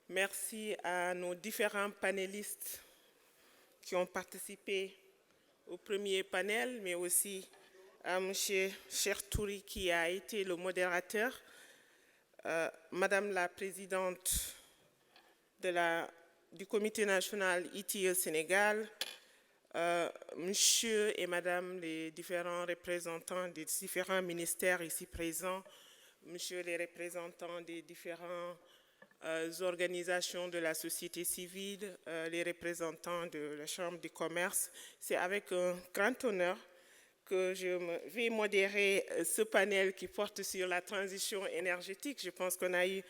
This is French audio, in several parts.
Merci à nos différents panélistes qui ont participé au premier panel, mais aussi à M. Chertouri qui a été le modérateur, Madame la Présidente du Comité national ITIE Sénégal, Monsieur et Madame les différents représentants des différents ministères ici présents, Monsieur les représentants des différentes organisations de la société civile, les représentants de la Chambre du commerce. C'est avec un grand honneur que je vais modérer ce panel qui porte sur la transition énergétique. Je pense qu'on a eu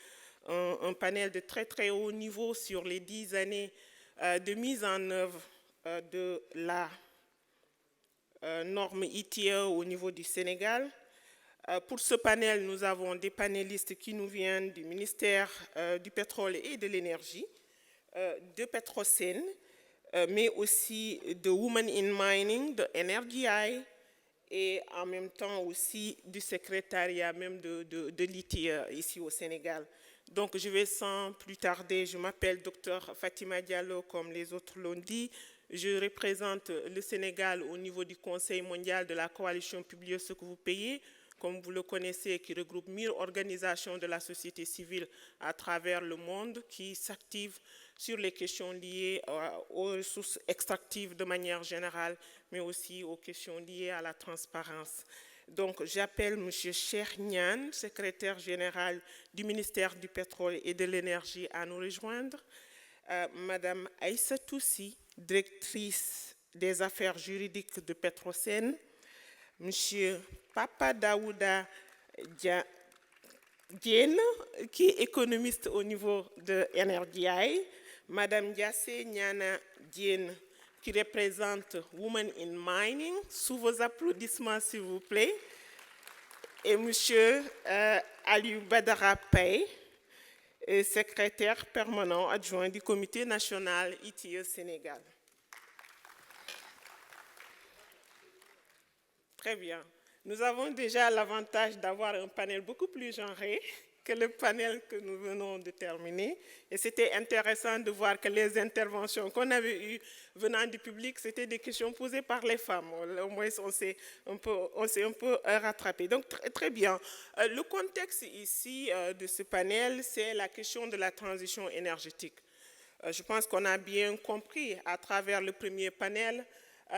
un panel de très très haut niveau sur les 10 années de mise en œuvre de la norme ITIE au niveau du Sénégal. Pour ce panel, nous avons des panélistes qui nous viennent du ministère du pétrole et de l'énergie, de Petrosen, mais aussi de Women in Mining, de NRGI, et en même temps aussi du secrétariat même de l'ITIE ici au Sénégal. Donc je vais sans plus tarder, je m'appelle Dr Fatima Diallo comme les autres l'ont dit. Je représente le Sénégal au niveau du Conseil mondial de la coalition Publiez ce que vous payez, comme vous le connaissez, qui regroupe 1000 organisations de la société civile à travers le monde qui s'activent sur les questions liées aux ressources extractives de manière générale, mais aussi aux questions liées à la transparence. Donc, j'appelle M. Cheikh Niane, secrétaire général du ministère du pétrole et de l'énergie, à nous rejoindre. Madame Aïssa Toussi, directrice des affaires juridiques de Petrosen. Monsieur Papa Daouda Diène, qui est économiste au niveau de NRDI. Madame Diassé Nyana Diène, qui représente Women in Mining. Sous vos applaudissements, s'il vous plaît. Et monsieur Aliou Badara Pay, secrétaire permanent adjoint du Comité national ITIE Sénégal. Très bien. Nous avons déjà l'avantage d'avoir un panel beaucoup plus genré que le panel que nous venons de terminer. Et c'était intéressant de voir que les interventions qu'on avait eues venant du public, c'était des questions posées par les femmes. Au moins, on s'est un peu rattrapé. Donc, très bien. Le contexte ici de ce panel, c'est la question de la transition énergétique. Je pense qu'on a bien compris à travers le premier panel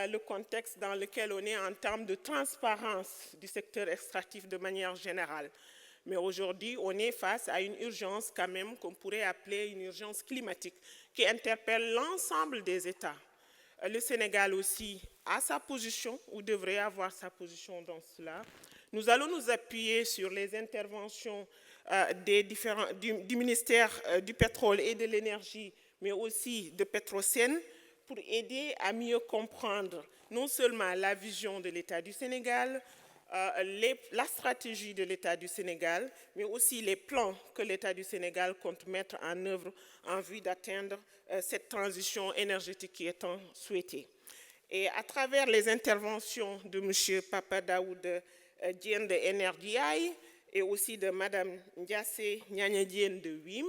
le contexte dans lequel on est en termes de transparence du secteur extractif de manière générale. Mais aujourd'hui, on est face à une urgence quand même qu'on pourrait appeler une urgence climatique qui interpelle l'ensemble des États. Le Sénégal aussi a sa position ou devrait avoir sa position dans cela. Nous allons nous appuyer sur les interventions du ministère du pétrole et de l'énergie, mais aussi de Petrosen, pour aider à mieux comprendre non seulement la vision de l'État du Sénégal, la stratégie de l'État du Sénégal, mais aussi les plans que l'État du Sénégal compte mettre en œuvre en vue d'atteindre cette transition énergétique qui est tant souhaitée. Et à travers les interventions de M. Papa Daoud Diène de NRDI et aussi de Mme Ndiassé Nyanya Diène de WIM,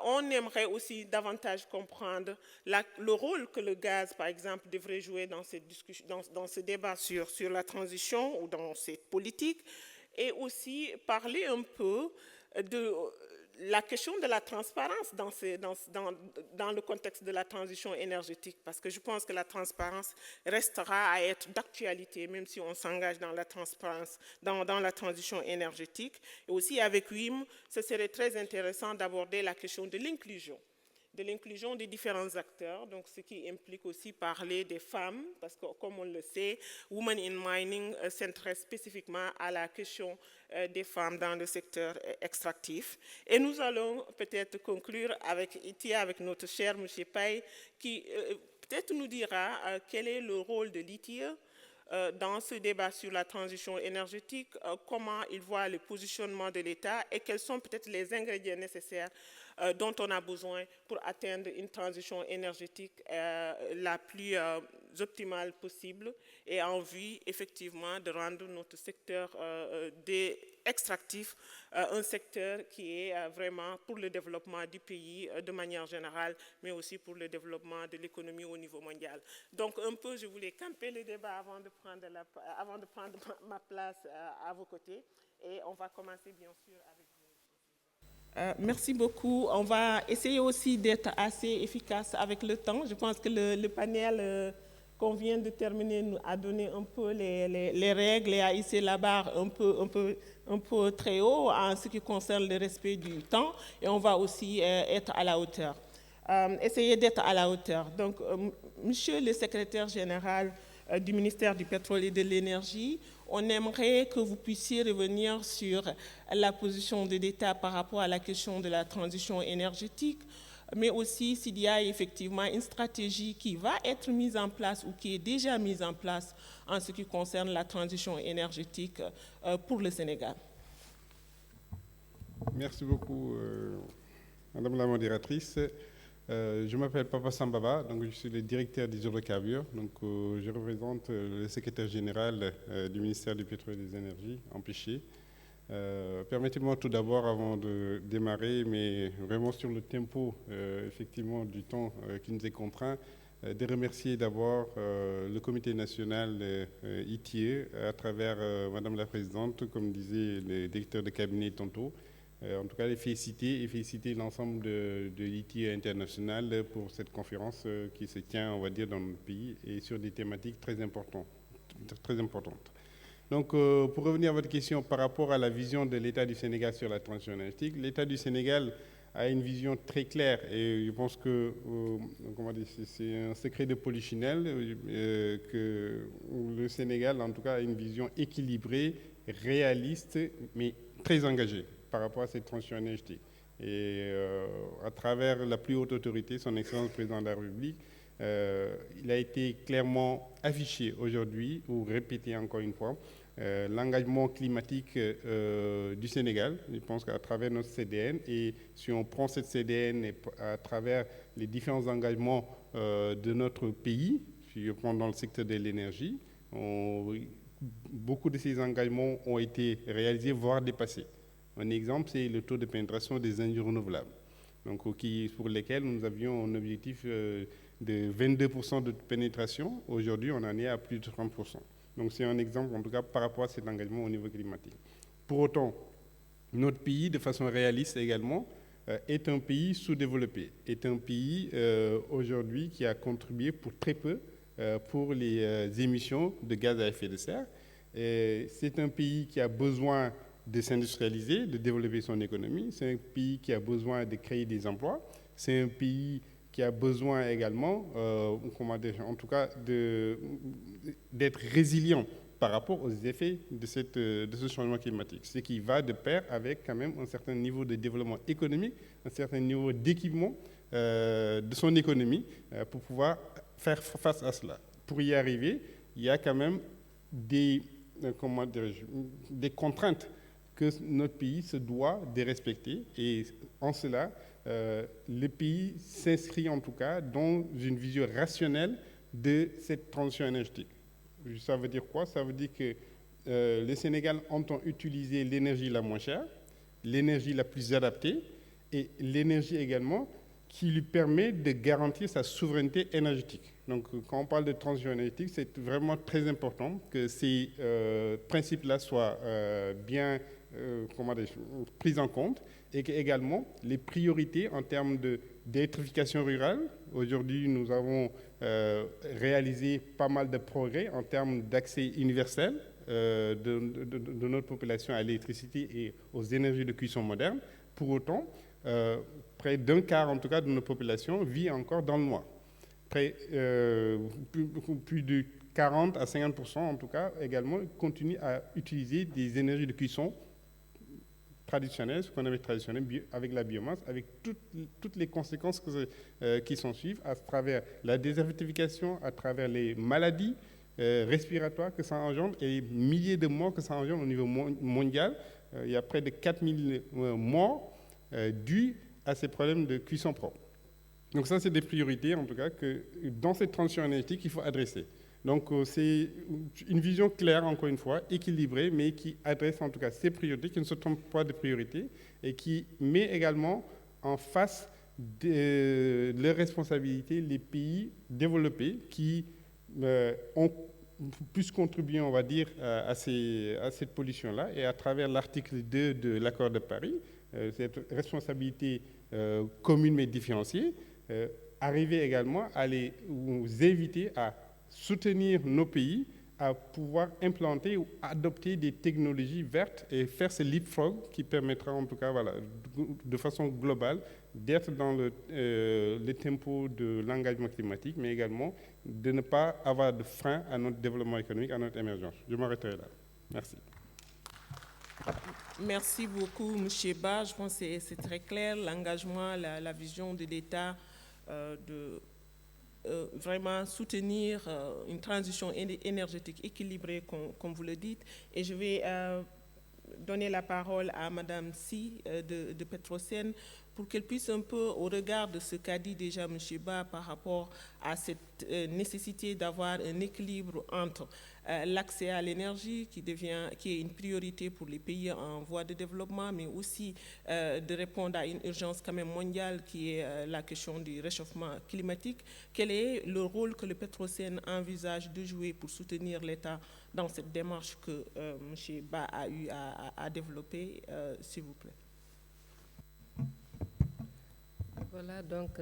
on aimerait aussi davantage comprendre le rôle que le gaz, par exemple, devrait jouer dans ce débat sur la transition ou dans cette politique, et aussi parler un peu de la question de la transparence dans le contexte de la transition énergétique, parce que je pense que la transparence restera à être d'actualité, même si on s'engage dans la transparence, dans la transition énergétique. Et aussi avec WIM, ce serait très intéressant d'aborder la question de l'inclusion des différents acteurs, donc ce qui implique aussi parler des femmes, parce que comme on le sait, Women in Mining s'intéresse spécifiquement à la question des femmes dans le secteur extractif. Et nous allons peut-être conclure avec notre cher M. Paye, qui peut-être nous dira quel est le rôle de l'ITIE dans ce débat sur la transition énergétique, comment il voit le positionnement de l'État et quels sont peut-être les ingrédients nécessaires dont on a besoin pour atteindre une transition énergétique la plus optimale possible et en vue effectivement de rendre notre secteur extractif un secteur qui est vraiment pour le développement du pays de manière générale, mais aussi pour le développement de l'économie au niveau mondial. Donc un peu, je voulais camper le débat avant de prendre ma place à vos côtés et on va commencer bien sûr avec vous. Merci beaucoup. On va essayer aussi d'être assez efficace avec le temps. Je pense que le panel qu'on vient de terminer nous a donné un peu les règles et a hissé la barre un peu très haut en ce qui concerne le respect du temps. Et on va aussi être à la hauteur. Essayer d'être à la hauteur. Donc, Monsieur le secrétaire général du ministère du pétrole et de l'énergie, on aimerait que vous puissiez revenir sur la position de l'État par rapport à la question de la transition énergétique, mais aussi s'il y a effectivement une stratégie qui va être mise en place ou qui est déjà mise en place en ce qui concerne la transition énergétique pour le Sénégal. Merci beaucoup, Madame la modératrice. Je m'appelle Papa Sambaba, donc je suis le directeur des hydrocarbures. Donc, je représente le secrétaire général du ministère du pétrole et des énergies, empêché. Permettez-moi tout d'abord, avant de démarrer, mais vraiment sur le tempo effectivement du temps qui nous est contraint, de remercier d'abord le comité national ITIE à travers Madame la Présidente, comme disait le directeur de cabinet tantôt. En tout cas, les féliciter et féliciter l'ensemble de l'ITIE international pour cette conférence qui se tient, on va dire, dans notre pays et sur des thématiques très importantes. Donc, pour revenir à votre question par rapport à la vision de l'État du Sénégal sur la transition énergétique, l'État du Sénégal a une vision très claire et je pense que c'est un secret de polichinelle que le Sénégal, en tout cas, a une vision équilibrée, réaliste, mais très engagée par rapport à cette transition énergétique. Et à travers la plus haute autorité, son Excellence le Président de la République, il a été clairement affiché aujourd'hui, ou répété encore une fois, l'engagement climatique du Sénégal. Je pense qu'à travers notre CDN, et si on prend cette CDN et à travers les différents engagements de notre pays, si je prends dans le secteur de l'énergie, beaucoup de ces engagements ont été réalisés, voire dépassés. Un exemple, c'est le taux de pénétration des énergies renouvelables, donc, pour lesquels nous avions un objectif de 22% de pénétration. Aujourd'hui, on en est à plus de 30%. Donc, c'est un exemple, en tout cas, par rapport à cet engagement au niveau climatique. Pour autant, notre pays, de façon réaliste également, est un pays sous-développé, est un pays aujourd'hui qui a contribué pour très peu pour les émissions de gaz à effet de serre. C'est un pays qui a besoin de s'industrialiser, de développer son économie. C'est un pays qui a besoin de créer des emplois. C'est un pays qui a besoin également, en tout cas, d'être résilient par rapport aux effets de ce changement climatique. Ce qui va de pair avec quand même un certain niveau de développement économique, un certain niveau d'équipement de son économie pour pouvoir faire face à cela. Pour y arriver, il y a quand même des contraintes que notre pays se doit de respecter. Et en cela, le pays s'inscrit en tout cas dans une vision rationnelle de cette transition énergétique. Ça veut dire quoi? Ça veut dire que le Sénégal entend utiliser l'énergie la moins chère, l'énergie la plus adaptée et l'énergie également qui lui permet de garantir sa souveraineté énergétique. Donc, quand on parle de transition énergétique, c'est vraiment très important que ces principes-là soient bien pris en compte et que également les priorités en termes d'électrification rurale. Aujourd'hui, nous avons réalisé pas mal de progrès en termes d'accès universel de notre population à l'électricité et aux énergies de cuisson modernes. Pour autant, près d'un quart en tout cas de notre population vit encore dans le noir. Plus de 40 à 50% en tout cas également continuent à utiliser des énergies de cuisson traditionnelles, ce qu'on appelle traditionnelles, avec la biomasse, avec toutes les conséquences qui s'en suivent à travers la désertification, à travers les maladies respiratoires que ça engendre et les milliers de morts que ça engendre au niveau mondial. Il y a près de 4000 morts dues à ces problèmes de cuisson propre. Donc ça, c'est des priorités, en tout cas, que dans cette transition énergétique, il faut adresser. Donc c'est une vision claire, encore une fois, équilibrée, mais qui adresse en tout cas ces priorités, qui ne se trompe pas de priorités, et qui met également en face de leurs responsabilités les pays développés qui ont plus contribué, on va dire, à cette pollution-là, et à travers l'article 2 de l'accord de Paris, cette responsabilité commune mais différenciée, arriver également à les inviter à soutenir nos pays à pouvoir implanter ou adopter des technologies vertes et faire ce leapfrog qui permettra en tout cas, voilà, de façon globale, d'être dans le tempo de l'engagement climatique, mais également de ne pas avoir de frein à notre développement économique, à notre émergence. Je m'arrêterai là. Merci. Merci beaucoup, M. Ba. Je pense que c'est très clair, l'engagement, la vision de l'État de vraiment soutenir une transition énergétique équilibrée, comme vous le dites. Et je vais donner la parole à Mme Si de Petrosen pour qu'elle puisse un peu, au regard de ce qu'a dit déjà M. Ba par rapport à cette nécessité d'avoir un équilibre entre l'accès à l'énergie qui est une priorité pour les pays en voie de développement, mais aussi de répondre à une urgence quand même mondiale qui est la question du réchauffement climatique. Quel est le rôle que le Petrosen envisage de jouer pour soutenir l'État dans cette démarche que M. Ba a eu à développer, s'il vous plaît? Voilà, donc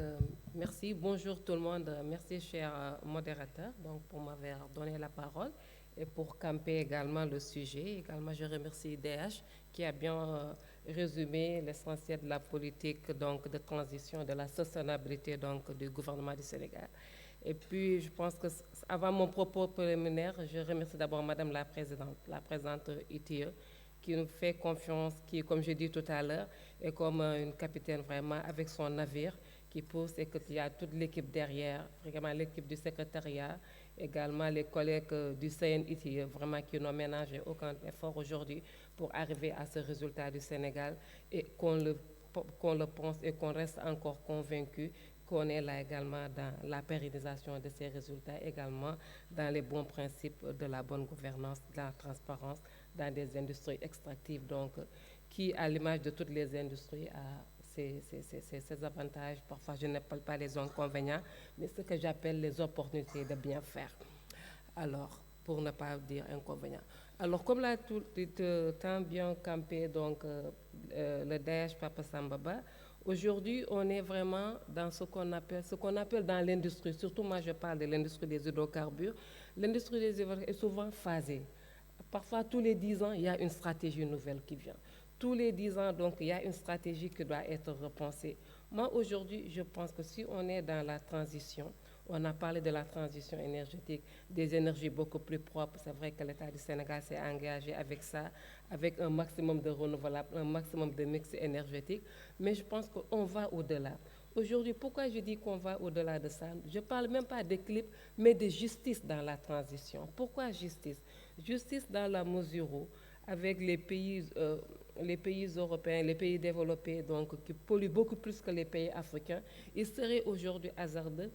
merci. Bonjour tout le monde. Merci, cher modérateur, donc, pour m'avoir donné la parole et pour camper également le sujet. Également, je remercie DH qui a bien résumé l'essentiel de la politique donc, de transition, de la sustainabilité donc, du gouvernement du Sénégal. Et puis, je pense que avant mon propos préliminaire, je remercie d'abord Madame la présidente ITIE, qui nous fait confiance, qui, comme je dis tout à l'heure, est comme une capitaine vraiment avec son navire qui pousse et qu'il y a toute l'équipe derrière, vraiment l'équipe du secrétariat, également les collègues du CNIT, vraiment qui n'ont ménagé aucun effort aujourd'hui pour arriver à ce résultat du Sénégal et qu'on le pense et qu'on reste encore convaincu qu'on est là également dans la pérennisation de ces résultats, également dans les bons principes de la bonne gouvernance, de la transparence, dans des industries extractives, donc, qui, à l'image de toutes les industries, a ces avantages. Parfois, je n'appelle pas les inconvénients, mais ce que j'appelle les opportunités de bien faire. Alors, pour ne pas dire inconvénients. Alors, comme l'a tant bien campé donc, le DH Papa Sambaba, aujourd'hui, on est vraiment dans ce qu'on appelle dans l'industrie, surtout moi je parle de l'industrie des hydrocarbures. L'industrie des hydrocarbures est souvent phasée. Parfois, tous les 10 ans, il y a une stratégie nouvelle qui vient. Tous les 10 ans, donc, il y a une stratégie qui doit être repensée. Moi, aujourd'hui, je pense que si on est dans la transition, on a parlé de la transition énergétique, des énergies beaucoup plus propres. C'est vrai que l'État du Sénégal s'est engagé avec ça, avec un maximum de renouvelables, un maximum de mix énergétique. Mais je pense qu'on va au-delà. Aujourd'hui, pourquoi je dis qu'on va au-delà de ça? Je ne parle même pas d'équilibre, mais de justice dans la transition. Pourquoi justice? Justice dans la mesure où, avec les pays européens, les pays développés, donc, qui polluent beaucoup plus que les pays africains, il serait aujourd'hui hasardeux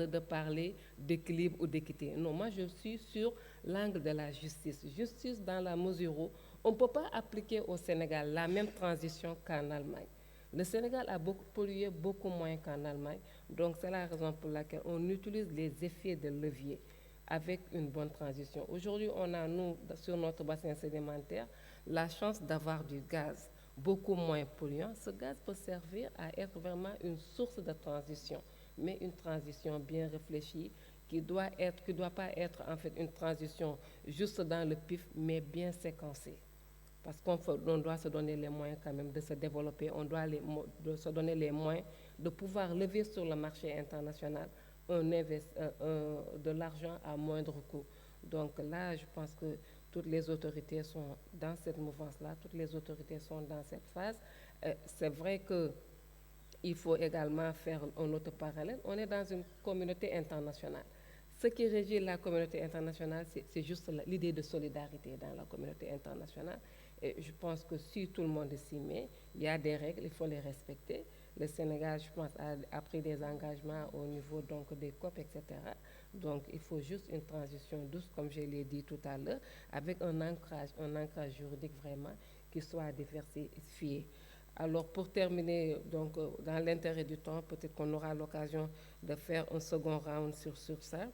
de parler d'équilibre ou d'équité. Non, moi je suis sur l'angle de la justice. Justice dans la mesure où on ne peut pas appliquer au Sénégal la même transition qu'en Allemagne. Le Sénégal a pollué beaucoup moins qu'en Allemagne, donc c'est la raison pour laquelle on utilise les effets de levier avec une bonne transition. Aujourd'hui, on a, nous, sur notre bassin sédimentaire, la chance d'avoir du gaz beaucoup moins polluant. Ce gaz peut servir à être vraiment une source de transition, mais une transition bien réfléchie qui doit pas être en fait une transition juste dans le pif, mais bien séquencée. Parce qu'on doit se donner les moyens quand même de se développer, on doit se donner les moyens de pouvoir lever sur le marché international de l'argent à moindre coût. Donc là, je pense que toutes les autorités sont dans cette mouvance-là, toutes les autorités sont dans cette phase. C'est vrai qu'il faut également faire un autre parallèle. On est dans une communauté internationale. Ce qui régit la communauté internationale, c'est juste l'idée de solidarité dans la communauté internationale. Et je pense que si tout le monde s'y met, il y a des règles, il faut les respecter. Le Sénégal, je pense, a pris des engagements au niveau donc, des COP, etc. Donc, il faut juste une transition douce, comme je l'ai dit tout à l'heure, avec un ancrage juridique vraiment qui soit diversifié. Alors, pour terminer, donc, dans l'intérêt du temps, peut-être qu'on aura l'occasion de faire un second round sur ça.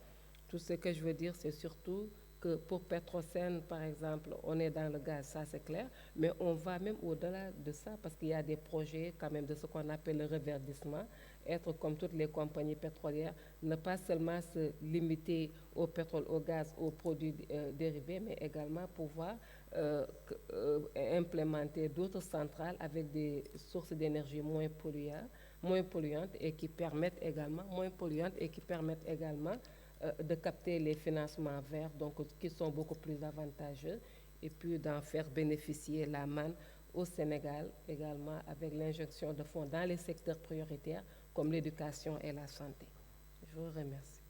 Tout ce que je veux dire, c'est surtout que pour Petrosen, par exemple, on est dans le gaz, ça c'est clair, mais on va même au-delà de ça parce qu'il y a des projets quand même de ce qu'on appelle le reverdissement, être comme toutes les compagnies pétrolières, ne pas seulement se limiter au pétrole, au gaz, aux produits dérivés, mais également pouvoir implémenter d'autres centrales avec des sources d'énergie moins polluantes et qui permettent également, de capter les financements verts, donc qui sont beaucoup plus avantageux, et puis d'en faire bénéficier la manne au Sénégal également avec l'injection de fonds dans les secteurs prioritaires comme l'éducation et la santé. Je vous remercie.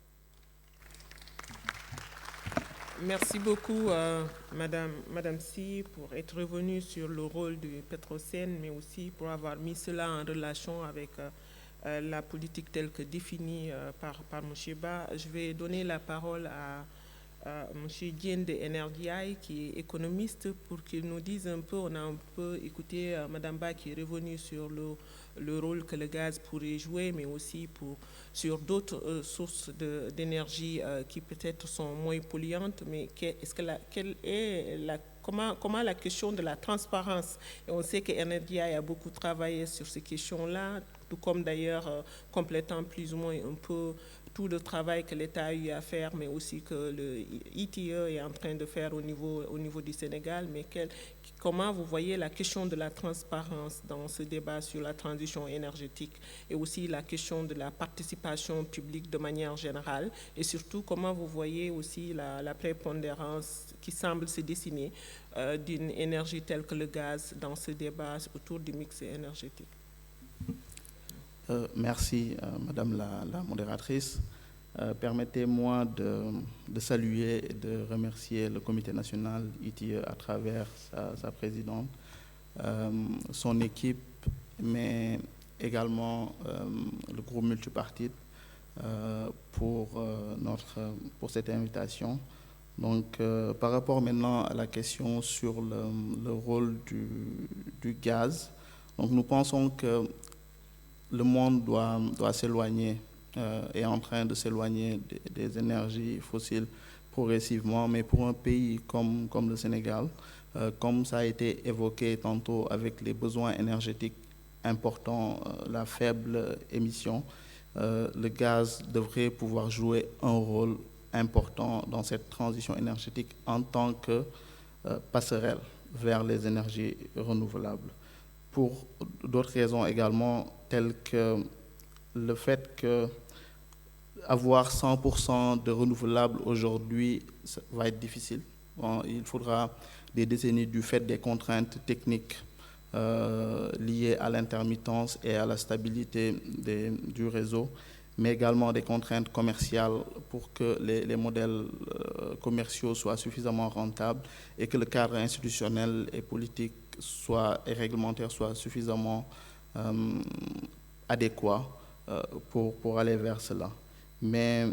Merci beaucoup, Madame Si, pour être revenue sur le rôle de Petrosen, mais aussi pour avoir mis cela en relation avec la politique telle que définie par M. Ba. Je vais donner la parole à M. Diène de NRDI, qui est économiste, pour qu'il nous dise un peu, on a un peu écouté Mme Ba qui est revenue sur le rôle que le gaz pourrait jouer, mais aussi sur d'autres sources d'énergie qui peut-être sont moins polluantes, mais comment la question de la transparence, et on sait que NRDI a beaucoup travaillé sur ces questions-là, tout comme d'ailleurs complétant plus ou moins un peu tout le travail que l'État a eu à faire, mais aussi que le ITE est en train de faire au niveau du Sénégal. Mais comment vous voyez la question de la transparence dans ce débat sur la transition énergétique et aussi la question de la participation publique de manière générale, et surtout comment vous voyez aussi la prépondérance qui semble se dessiner d'une énergie telle que le gaz dans ce débat autour du mix énergétique? Merci, Madame la modératrice. Permettez-moi de saluer et de remercier le Comité national ITIE à travers sa présidente, son équipe, mais également le groupe multipartite pour cette invitation. Donc, par rapport maintenant à la question sur le rôle du gaz, donc nous pensons que le monde doit s'éloigner, est en train de s'éloigner des énergies fossiles progressivement, mais pour un pays comme le Sénégal, comme ça a été évoqué tantôt avec les besoins énergétiques importants, la faible émission, le gaz devrait pouvoir jouer un rôle important dans cette transition énergétique en tant que passerelle vers les énergies renouvelables. Pour d'autres raisons également, telles que le fait que avoir 100% de renouvelables aujourd'hui va être difficile. Bon, il faudra des décennies du fait des contraintes techniques liées à l'intermittence et à la stabilité du réseau, mais également des contraintes commerciales pour que les modèles commerciaux soient suffisamment rentables et que le cadre institutionnel et politique et réglementaire soit suffisamment adéquat pour aller vers cela. Mais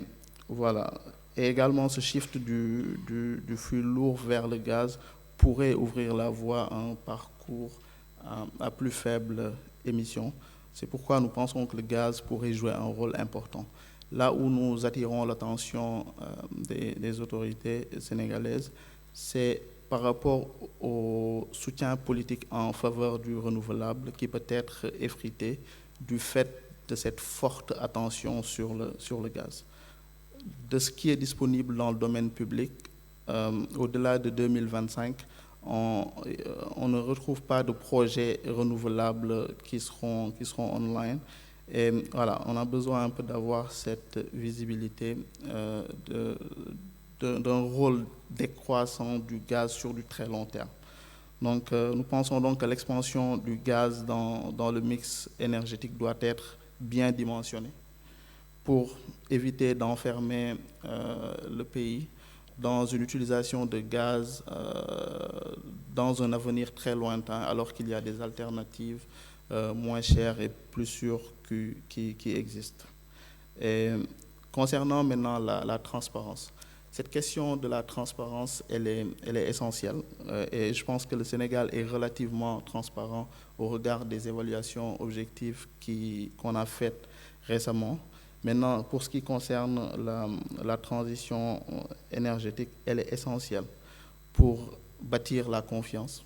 voilà. Et également, ce shift du flux lourd vers le gaz pourrait ouvrir la voie à un parcours à plus faible émission. C'est pourquoi nous pensons que le gaz pourrait jouer un rôle important. Là où nous attirons l'attention des autorités sénégalaises, c'est par rapport au soutien politique en faveur du renouvelable qui peut être effrité du fait de cette forte attention sur le gaz. De ce qui est disponible dans le domaine public, au-delà de 2025, on ne retrouve pas de projets renouvelables qui seront online. Et voilà, on a besoin un peu d'avoir cette visibilité d'un rôle décroissant du gaz sur du très long terme. Donc, nous pensons donc que l'expansion du gaz dans le mix énergétique doit être bien dimensionnée pour éviter d'enfermer le pays dans une utilisation de gaz dans un avenir très lointain, alors qu'il y a des alternatives moins chères et plus sûres qui existent. Et concernant maintenant la transparence, cette question de la transparence, elle est essentielle. Et je pense que le Sénégal est relativement transparent au regard des évaluations objectives qu'on a faites récemment. Maintenant, pour ce qui concerne la transition énergétique, elle est essentielle pour bâtir la confiance,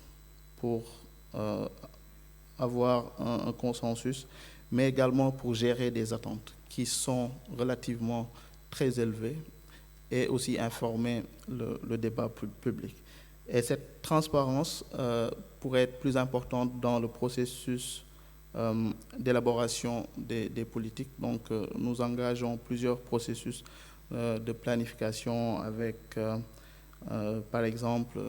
pour avoir un consensus, mais également pour gérer des attentes qui sont relativement très élevées et aussi informer le débat public. Et cette transparence pourrait être plus importante dans le processus d'élaboration des politiques. Donc, nous engageons plusieurs processus de planification avec, par exemple,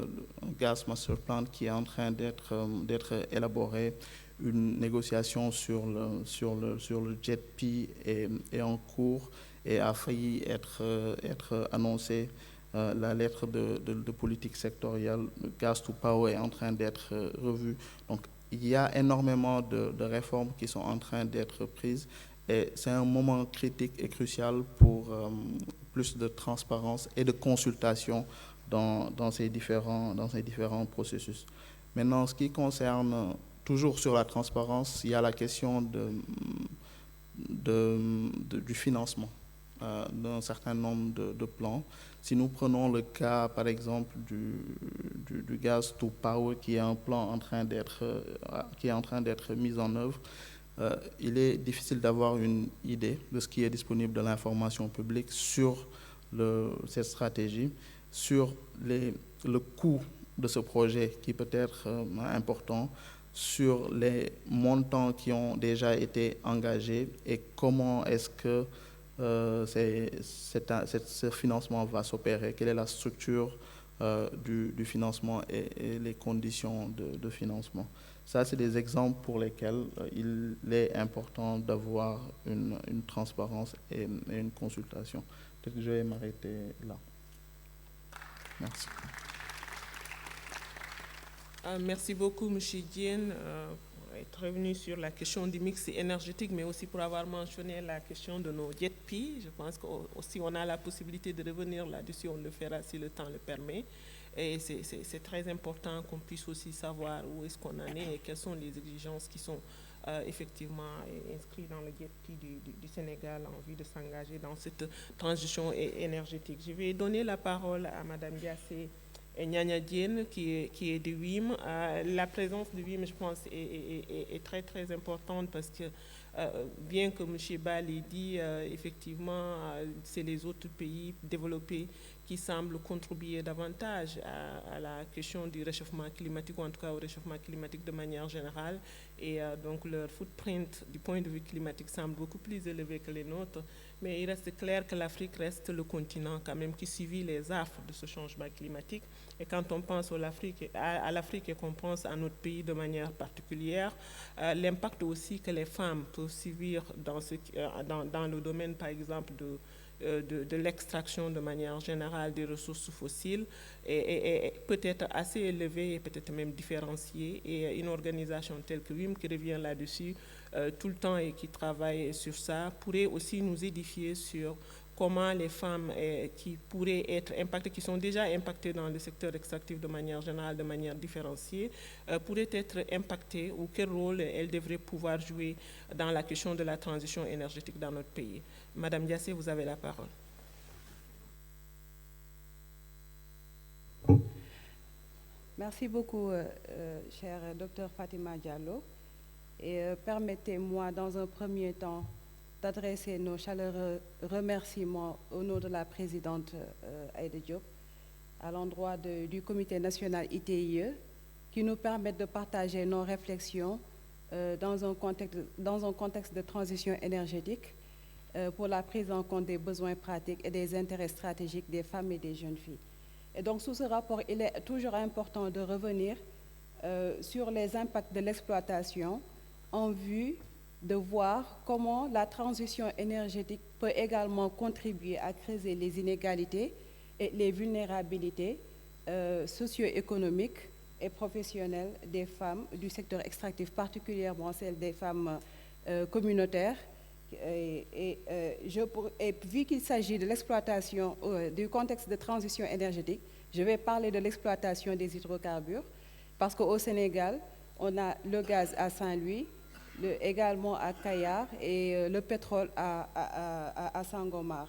un Gas Master Plan qui est en train d'être élaboré, une négociation sur le JETP est en cours et a failli être annoncée. La lettre de politique sectorielle, Gas to Power, est en train d'être revue. Donc, il y a énormément de réformes qui sont en train d'être prises et c'est un moment critique et crucial pour plus de transparence et de consultation dans ces différents processus. Maintenant, ce qui concerne toujours sur la transparence, il y a la question du financement d'un certain nombre de plans. Si nous prenons le cas, par exemple, du Gas to Power, qui est un plan en train d'être mis en œuvre, il est difficile d'avoir une idée de ce qui est disponible de l'information publique sur cette stratégie, sur le coût de ce projet qui peut être important, sur les montants qui ont déjà été engagés et comment est-ce que ce financement va s'opérer, quelle est la structure du financement et les conditions de financement. Ça, c'est des exemples pour lesquels il est important d'avoir une transparence et une consultation. Peut-être que je vais m'arrêter là. Merci. Merci beaucoup, M. Diène, pour être revenu sur la question du mix énergétique, mais aussi pour avoir mentionné la question de nos JETP. Je pense qu'aussi on a la possibilité de revenir là-dessus, on le fera si le temps le permet. Et c'est très important qu'on puisse aussi savoir où est-ce qu'on en est et quelles sont les exigences qui sont effectivement inscrites dans le JETP du Sénégal en vue de s'engager dans cette transition énergétique. Je vais donner la parole à Mme Diassé et Nyanya Diène, qui est de WIM. La présence de WIM, je pense, est très, très importante parce que, bien que M. Ba l'ait dit, effectivement, c'est les autres pays développés qui semblent contribuer davantage à la question du réchauffement climatique, ou en tout cas au réchauffement climatique de manière générale. Et donc leur footprint du point de vue climatique semble beaucoup plus élevé que les nôtres. Mais il reste clair que l'Afrique reste le continent quand même qui subit les affres de ce changement climatique. Et quand on pense à l'Afrique et qu'on pense à notre pays de manière particulière, l'impact aussi que les femmes peuvent subir dans le domaine, par exemple, de l'extraction de manière générale des ressources fossiles est peut-être assez élevé et peut-être même différencié. Et une organisation telle que WIM qui revient là-dessus tout le temps et qui travaille sur ça pourrait aussi nous édifier sur comment les femmes qui pourraient être impactées, qui sont déjà impactées dans le secteur extractif de manière générale, de manière différenciée, pourraient être impactées ou quel rôle elles devraient pouvoir jouer dans la question de la transition énergétique dans notre pays. Madame Diassé, vous avez la parole. Merci beaucoup, cher Dr Fatima Diallo. Et permettez-moi, dans un premier temps, d'adresser nos chaleureux remerciements au nom de la présidente Aïda Diop à l'endroit du Comité national ITIE qui nous permettent de partager nos réflexions dans un contexte de transition énergétique pour la prise en compte des besoins pratiques et des intérêts stratégiques des femmes et des jeunes filles. Et donc, sous ce rapport, il est toujours important de revenir sur les impacts de l'exploitation en vue de voir comment la transition énergétique peut également contribuer à creuser les inégalités et les vulnérabilités socio-économiques et professionnelles des femmes du secteur extractif, particulièrement celles des femmes communautaires. Et vu qu'il s'agit de l'exploitation, du contexte de transition énergétique, je vais parler de l'exploitation des hydrocarbures, parce qu'au Sénégal, on a le gaz à Saint-Louis, également à Kayar, et le pétrole à Sangomar.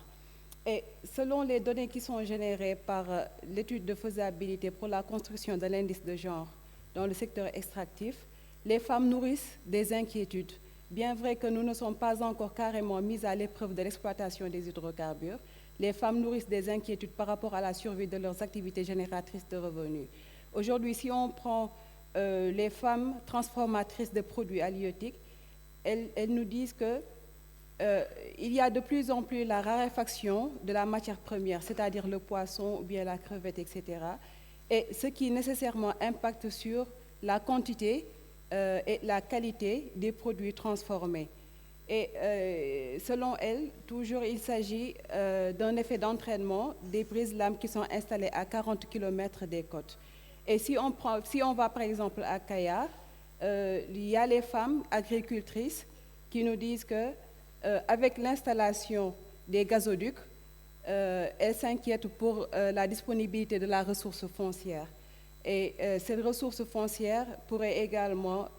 Et selon les données qui sont générées par l'étude de faisabilité pour la construction de l'indice de genre dans le secteur extractif, les femmes nourrissent des inquiétudes. Bien vrai que nous ne sommes pas encore carrément mises à l'épreuve de l'exploitation des hydrocarbures, les femmes nourrissent des inquiétudes par rapport à la survie de leurs activités génératrices de revenus. Aujourd'hui, si on prend les femmes transformatrices de produits halieutiques, elles nous disent que il y a de plus en plus la raréfaction de la matière première, c'est-à-dire le poisson ou bien la crevette, etc. Et ce qui nécessairement impacte sur la quantité et la qualité des produits transformés. Et selon elle, toujours il s'agit d'un effet d'entraînement des brises-lames qui sont installées à 40 km des côtes. Et si on va par exemple à Kayar, il y a les femmes agricultrices qui nous disent que avec l'installation des gazoducs, elles s'inquiètent pour la disponibilité de la ressource foncière. Et cette ressource foncière pourrait également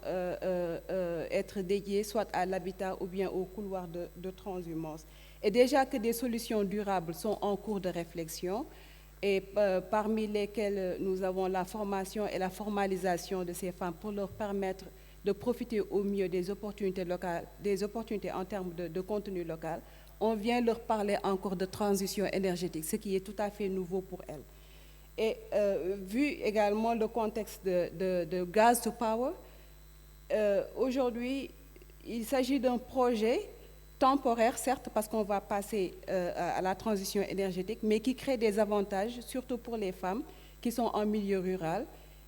être dédiée soit à l'habitat ou bien au couloir de transhumance. Et déjà que des solutions durables sont en cours de réflexion, et parmi lesquelles nous avons la formation et la formalisation de ces femmes pour leur permettre de profiter au mieux des opportunités locales, des opportunités en termes de contenu local, on vient leur parler encore de transition énergétique, ce qui est tout à fait nouveau pour elles. Et vu également le contexte de Gas to Power, aujourd'hui, il s'agit d'un projet temporaire, certes, parce qu'on va passer à la transition énergétique, mais qui crée des avantages, surtout pour les femmes qui sont en milieu rural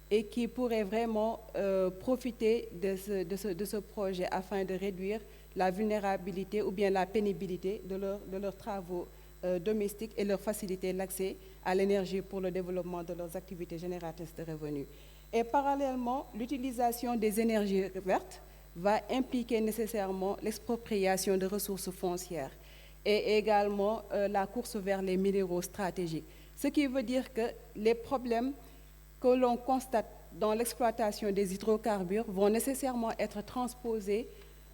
et qui pourraient vraiment profiter de ce projet afin de réduire la vulnérabilité ou bien la pénibilité de leurs travaux domestiques et leur faciliter l'accès à l'énergie pour le développement de leurs activités génératrices de revenus. Et parallèlement, l'utilisation des énergies vertes va impliquer nécessairement l'expropriation de ressources foncières et également la course vers les minéraux stratégiques. Ce qui veut dire que les problèmes que l'on constate dans l'exploitation des hydrocarbures vont nécessairement être transposés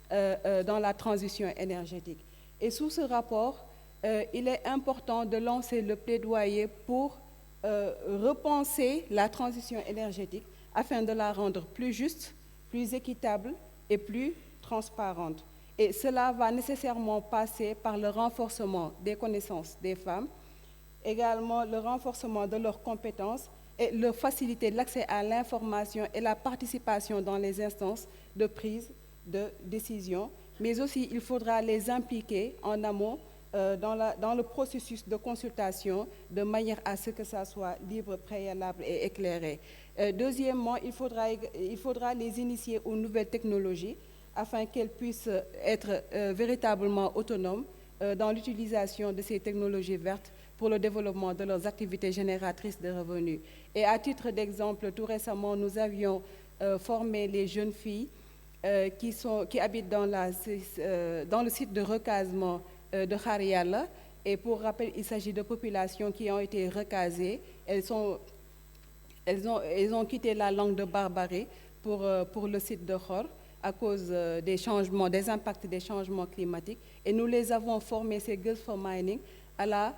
dans la transition énergétique. Et sous ce rapport, il est important de lancer le plaidoyer pour repenser la transition énergétique afin de la rendre plus juste, plus équitable et plus transparente. Et cela va nécessairement passer par le renforcement des connaissances des femmes, également le renforcement de leurs compétences et leur faciliter l'accès à l'information et la participation dans les instances de prise de décision, mais aussi il faudra les impliquer en amont dans le processus de consultation de manière à ce que ça soit libre, préalable et éclairé. Deuxièmement, il faudra les initier aux nouvelles technologies afin qu'elles puissent être véritablement autonomes dans l'utilisation de ces technologies vertes pour le développement de leurs activités génératrices de revenus. Et à titre d'exemple, tout récemment, nous avions formé les jeunes filles qui habitent dans le site de recasement de Khariala. Et pour rappel, il s'agit de populations qui ont été recasées. Elles ont quitté la langue de barbarie pour le site de Khor à cause des impacts des changements climatiques. Et nous les avons formées, ces Girls for Mining, à la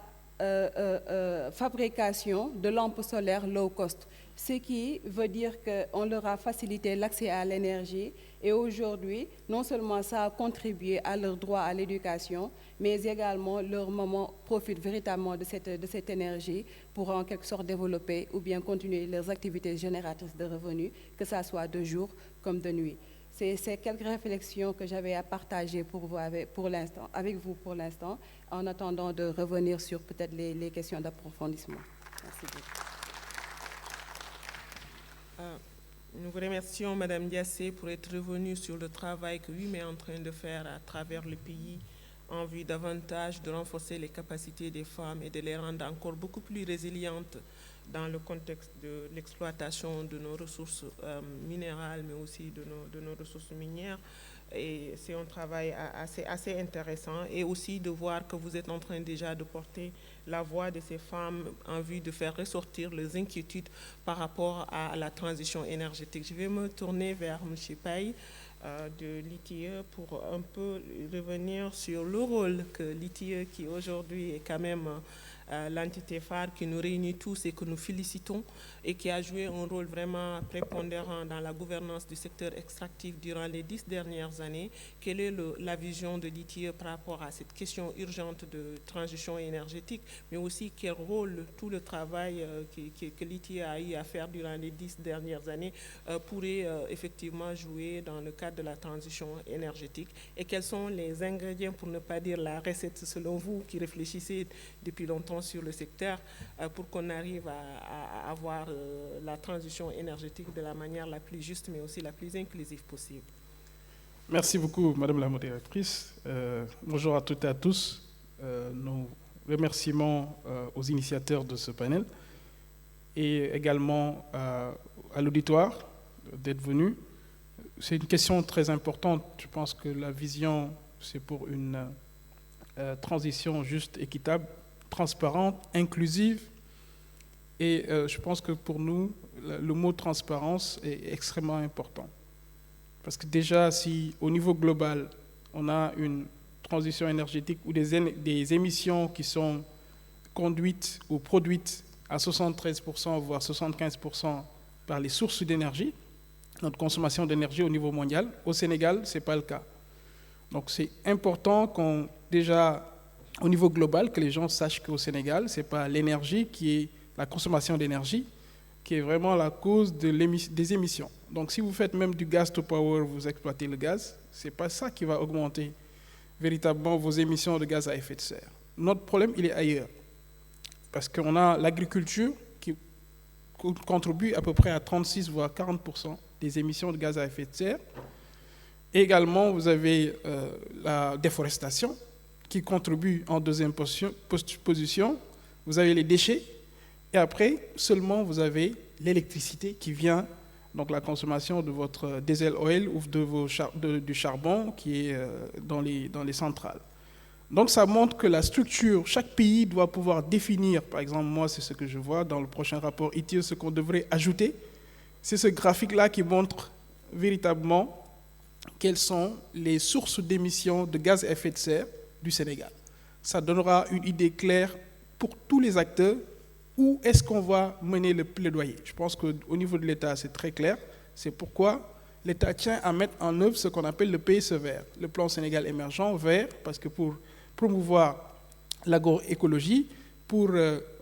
fabrication de lampes solaires low cost, ce qui veut dire qu'on leur a facilité l'accès à l'énergie et aujourd'hui, non seulement ça a contribué à leur droit à l'éducation, mais également leur maman profite véritablement de cette énergie pour en quelque sorte développer ou bien continuer leurs activités génératrices de revenus, que ça soit de jour comme de nuit. C'est quelques réflexions que j'avais à partager avec vous pour l'instant, en attendant de revenir sur peut-être les questions d'approfondissement. Merci beaucoup. Nous vous remercions, Madame Diassé, pour être revenue sur le travail que lui est en train de faire à travers le pays en vue davantage de renforcer les capacités des femmes et de les rendre encore beaucoup plus résilientes dans le contexte de l'exploitation de nos ressources minérales, mais aussi de nos ressources minières. Et c'est un travail assez intéressant, et aussi de voir que vous êtes en train déjà de porter la voix de ces femmes en vue de faire ressortir leurs inquiétudes par rapport à la transition énergétique. Je vais me tourner vers M. Paye de l'ITIE pour un peu revenir sur le rôle que l'ITIE, qui aujourd'hui est quand même l'entité phare qui nous réunit tous et que nous félicitons, et qui a joué un rôle vraiment prépondérant dans la gouvernance du secteur extractif durant les 10 dernières années. Quelle est la vision de l'ITIE par rapport à cette question urgente de transition énergétique, mais aussi quel rôle tout le travail que l'ITIE a eu à faire durant les 10 dernières années pourrait effectivement jouer dans le cadre de la transition énergétique, et quels sont les ingrédients, pour ne pas dire la recette, selon vous, qui réfléchissez depuis longtemps sur le secteur, pour qu'on arrive à avoir la transition énergétique de la manière la plus juste, mais aussi la plus inclusive possible. Merci beaucoup, Madame la modératrice. Bonjour à toutes et à tous. Nos remerciements aux initiateurs de ce panel et également à l'auditoire d'être venu. C'est une question très importante. Je pense que la vision, c'est pour une transition juste, équitable, transparente, inclusive. Et je pense que pour nous, le mot transparence est extrêmement important. Parce que déjà, si au niveau global, on a une transition énergétique ou des émissions qui sont conduites ou produites à 73%, voire 75% par les sources d'énergie, notre consommation d'énergie au niveau mondial, au Sénégal, ce n'est pas le cas. Donc c'est important qu'on, déjà, au niveau global, que les gens sachent qu'au Sénégal, ce n'est pas l'énergie qui est la consommation d'énergie qui est vraiment la cause des émissions. Donc si vous faites même du gas to power, vous exploitez le gaz, ce n'est pas ça qui va augmenter véritablement vos émissions de gaz à effet de serre. Notre problème, il est ailleurs. Parce qu'on a l'agriculture qui contribue à peu près à 36 voire 40% des émissions de gaz à effet de serre. Et également, vous avez la déforestation qui contribue en deuxième position. Vous avez les déchets. Et après, seulement, vous avez l'électricité qui vient, donc la consommation de votre diesel oil ou du charbon qui est dans les centrales. Donc ça montre que la structure, chaque pays doit pouvoir définir, par exemple, moi c'est ce que je vois dans le prochain rapport ITIE, ce qu'on devrait ajouter, c'est ce graphique-là qui montre véritablement quelles sont les sources d'émissions de gaz à effet de serre du Sénégal. Ça donnera une idée claire pour tous les acteurs. Où est-ce qu'on va mener le plaidoyer? Je pense qu'au niveau de l'État, c'est très clair. C'est pourquoi l'État tient à mettre en œuvre ce qu'on appelle le PSE vert, le plan Sénégal émergent vert, parce que pour promouvoir l'agroécologie, pour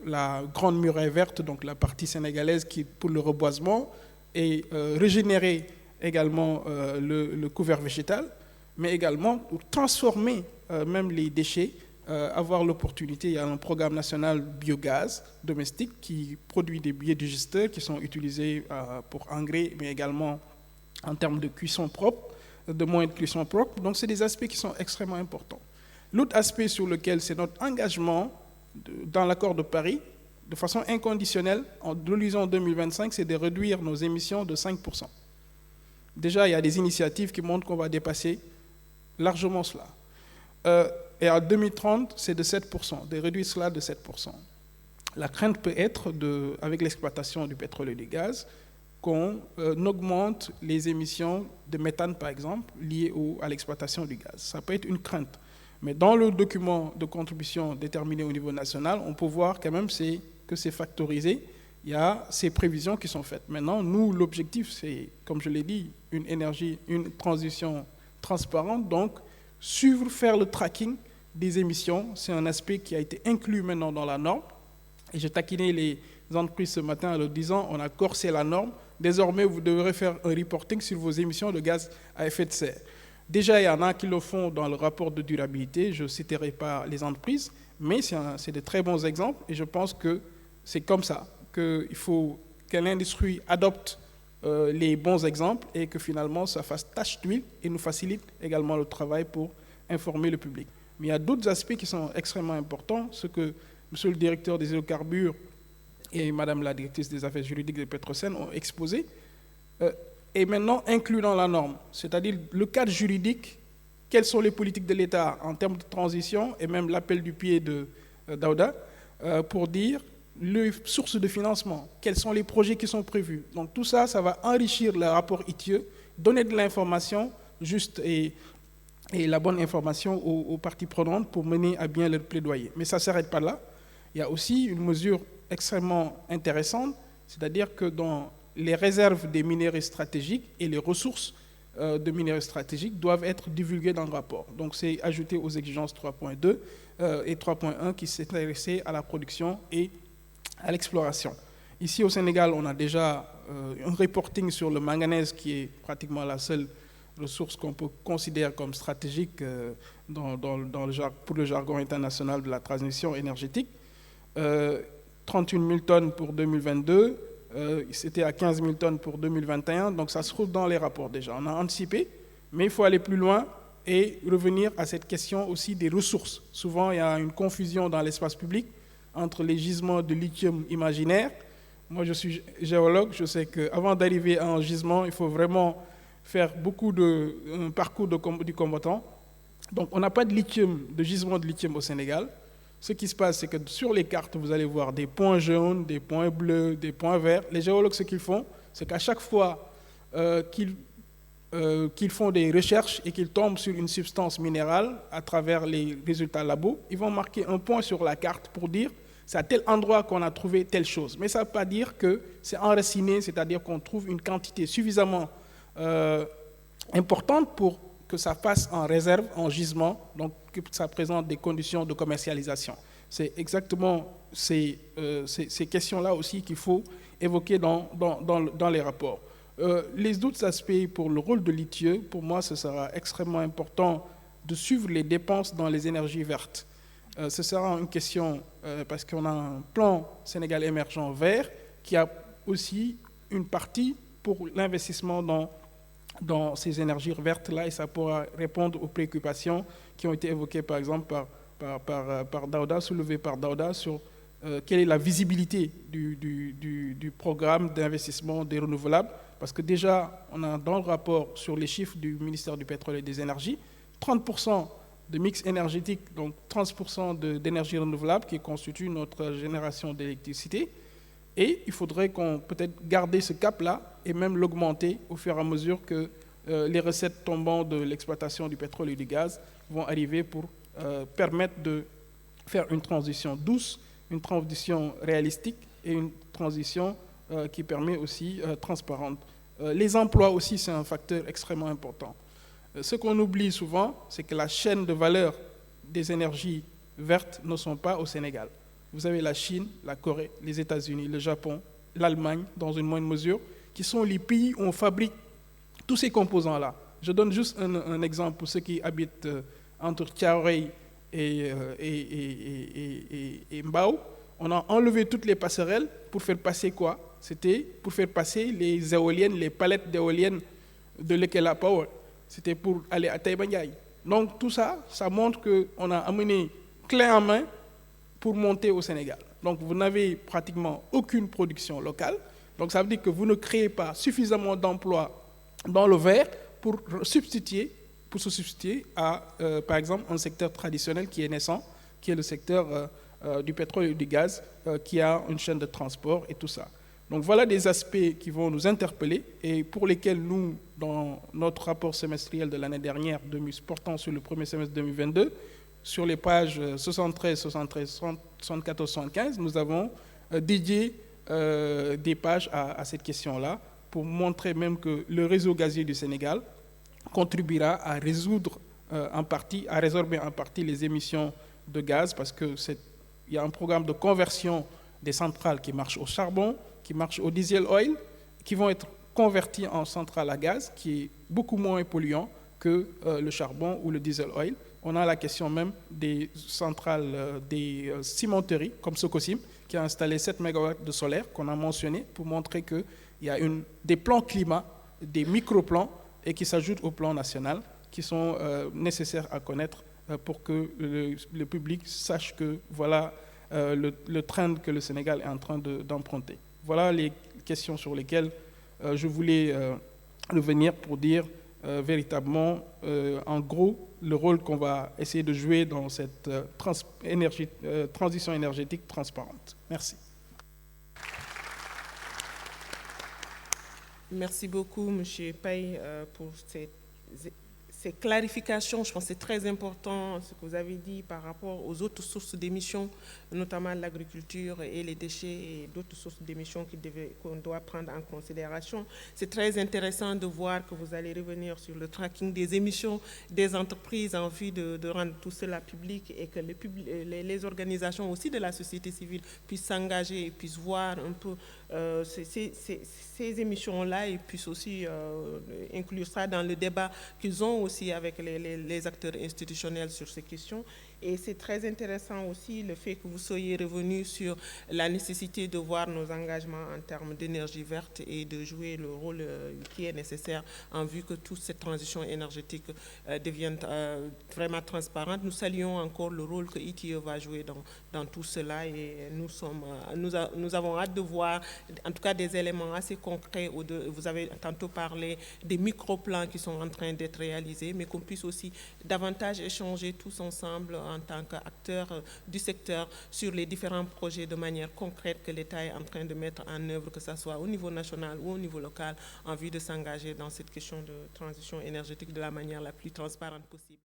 la grande muraille verte, donc la partie sénégalaise qui pour le reboisement, et régénérer également le couvert végétal, mais également pour transformer même les déchets, avoir l'opportunité, il y a un programme national biogaz domestique qui produit des biodigesteurs qui sont utilisés pour engrais, mais également en termes de cuisson propre, de moyens de cuisson propre. Donc, c'est des aspects qui sont extrêmement importants. L'autre aspect sur lequel c'est notre engagement dans l'accord de Paris, de façon inconditionnelle, en l'horizon 2025, c'est de réduire nos émissions de 5%. Déjà, il y a des initiatives qui montrent qu'on va dépasser largement cela. Et en 2030, c'est de 7%, de réduire cela de 7%. La crainte peut être, avec l'exploitation du pétrole et du gaz, qu'on augmente les émissions de méthane, par exemple, liées à l'exploitation du gaz. Ça peut être une crainte. Mais dans le document de contribution déterminé au niveau national, on peut voir quand même que c'est factorisé. Il y a ces prévisions qui sont faites. Maintenant, nous, l'objectif, c'est, comme je l'ai dit, une transition transparente. Donc, suivre, faire le tracking des émissions, c'est un aspect qui a été inclus maintenant dans la norme. Et j'ai taquiné les entreprises ce matin en leur disant, on a corsé la norme. Désormais, vous devrez faire un reporting sur vos émissions de gaz à effet de serre. Déjà, il y en a qui le font dans le rapport de durabilité. Je ne citerai pas les entreprises, mais c'est de très bons exemples. Et je pense que c'est comme ça qu'il faut que l'industrie adopte les bons exemples et que finalement, ça fasse tache d'huile et nous facilite également le travail pour informer le public. Mais il y a d'autres aspects qui sont extrêmement importants, ce que monsieur le directeur des hydrocarbures et madame la directrice des affaires juridiques de Petrosen ont exposé, est maintenant inclus dans la norme, c'est-à-dire le cadre juridique, quelles sont les politiques de l'État en termes de transition, et même l'appel du pied de Daouda, pour dire les sources de financement, quels sont les projets qui sont prévus. Donc tout ça, ça va enrichir le rapport ITIE, donner de l'information juste et la bonne information aux parties prenantes pour mener à bien leur plaidoyer. Mais ça ne s'arrête pas là. Il y a aussi une mesure extrêmement intéressante, c'est-à-dire que dans les réserves des minéraux stratégiques et les ressources de minéraux stratégiques doivent être divulguées dans le rapport. Donc c'est ajouté aux exigences 3.2 et 3.1 qui s'intéressaient à la production et à l'exploration. Ici au Sénégal, on a déjà un reporting sur le manganèse qui est pratiquement la seule ressource qu'on peut considérer comme stratégique pour le jargon international de la transition énergétique. 38 000 tonnes pour 2022, c'était à 15 000 tonnes pour 2021, donc ça se trouve dans les rapports déjà. On a anticipé, mais il faut aller plus loin et revenir à cette question aussi des ressources. Souvent, il y a une confusion dans l'espace public entre les gisements de lithium imaginaires. Moi, je suis géologue, je sais qu'avant d'arriver à un gisement, il faut vraiment faire un parcours du combattant. Donc, on n'a pas de gisement de lithium au Sénégal. Ce qui se passe, c'est que sur les cartes, vous allez voir des points jaunes, des points bleus, des points verts. Les géologues, ce qu'ils font, c'est qu'à chaque fois qu'ils font des recherches et qu'ils tombent sur une substance minérale à travers les résultats labo, ils vont marquer un point sur la carte pour dire c'est à tel endroit qu'on a trouvé telle chose. Mais ça ne veut pas dire que c'est enraciné, c'est-à-dire qu'on trouve une quantité suffisamment importante pour que ça passe en réserve, en gisement, donc que ça présente des conditions de commercialisation. C'est exactement ces questions-là aussi qu'il faut évoquer dans les rapports. Les autres aspects pour le rôle de l'ITIE, pour moi, ce sera extrêmement important de suivre les dépenses dans les énergies vertes. Ce sera une question, parce qu'on a un plan Sénégal émergent vert qui a aussi une partie pour l'investissement dans ces énergies vertes-là, et ça pourra répondre aux préoccupations qui ont été évoquées, par exemple, par Daouda, soulevées par Daouda, sur quelle est la visibilité du programme d'investissement des renouvelables. Parce que déjà, on a dans le rapport sur les chiffres du ministère du Pétrole et des Énergies, 30% de mix énergétique, donc 30% d'énergie renouvelable qui constitue notre génération d'électricité. Et il faudrait qu'on peut-être garder ce cap-là et même l'augmenter au fur et à mesure que les recettes tombant de l'exploitation du pétrole et du gaz vont arriver pour permettre de faire une transition douce, une transition réalistique et une transition qui permet aussi transparente. Les emplois aussi, c'est un facteur extrêmement important. Ce qu'on oublie souvent, c'est que la chaîne de valeur des énergies vertes ne sont pas au Sénégal. Vous avez la Chine, la Corée, les États-Unis, le Japon, l'Allemagne, dans une moindre mesure, qui sont les pays où on fabrique tous ces composants-là. Je donne juste un exemple pour ceux qui habitent entre Thiaroye et Mbao. On a enlevé toutes les passerelles pour faire passer quoi? C'était pour faire passer les éoliennes, les palettes d'éoliennes de l'Ekela Power. C'était pour aller à Taïba Ndiaye. Donc tout ça, ça montre qu'on a amené clé en main pour monter au Sénégal. Donc vous n'avez pratiquement aucune production locale. Donc ça veut dire que vous ne créez pas suffisamment d'emplois dans le vert pour se substituer à, par exemple, un secteur traditionnel qui est naissant, qui est le secteur du pétrole et du gaz, qui a une chaîne de transport et tout ça. Donc voilà des aspects qui vont nous interpeller et pour lesquels nous, dans notre rapport semestriel de l'année dernière, portant sur le premier semestre 2022, sur les pages 73, 74, 75, nous avons dédié des pages à cette question-là pour montrer même que le réseau gazier du Sénégal contribuera à résorber en partie les émissions de gaz parce qu'il y a un programme de conversion des centrales qui marchent au charbon, qui marchent au diesel oil, qui vont être convertis en centrales à gaz, qui est beaucoup moins polluant que le charbon ou le diesel oil. On a la question même des centrales, des cimenteries, comme Socosim, qui a installé 7 MW de solaire, qu'on a mentionné, pour montrer qu'il y a des plans climat, des micro-plans, et qui s'ajoutent au plan national, qui sont nécessaires à connaître pour que le public sache que voilà le trend que le Sénégal est en train d'emprunter. Voilà les questions sur lesquelles je voulais revenir pour dire véritablement, en gros, le rôle qu'on va essayer de jouer dans cette transition énergétique transparente. Merci. Merci beaucoup, M. Paye, pour ces clarifications. Je pense que c'est très important ce que vous avez dit par rapport aux autres sources d'émissions, notamment l'agriculture et les déchets et d'autres sources d'émissions qu'on doit prendre en considération. C'est très intéressant de voir que vous allez revenir sur le tracking des émissions des entreprises en vue de rendre tout cela public et que les organisations aussi de la société civile puissent s'engager et puissent voir un peu ces émissions-là et puissent aussi inclure ça dans le débat qu'ils ont aussi avec les acteurs institutionnels sur ces questions. Et c'est très intéressant aussi le fait que vous soyez revenu sur la nécessité de voir nos engagements en termes d'énergie verte et de jouer le rôle qui est nécessaire en vue que toute cette transition énergétique devienne vraiment transparente. Nous saluons encore le rôle que ITIE va jouer dans tout cela et nous avons hâte de voir en tout cas des éléments assez concrets. Vous avez tantôt parlé des micro-plans qui sont en train d'être réalisés, mais qu'on puisse aussi davantage échanger tous ensemble en tant qu'acteurs du secteur sur les différents projets de manière concrète que l'État est en train de mettre en œuvre, que ce soit au niveau national ou au niveau local, en vue de s'engager dans cette question de transition énergétique de la manière la plus transparente possible.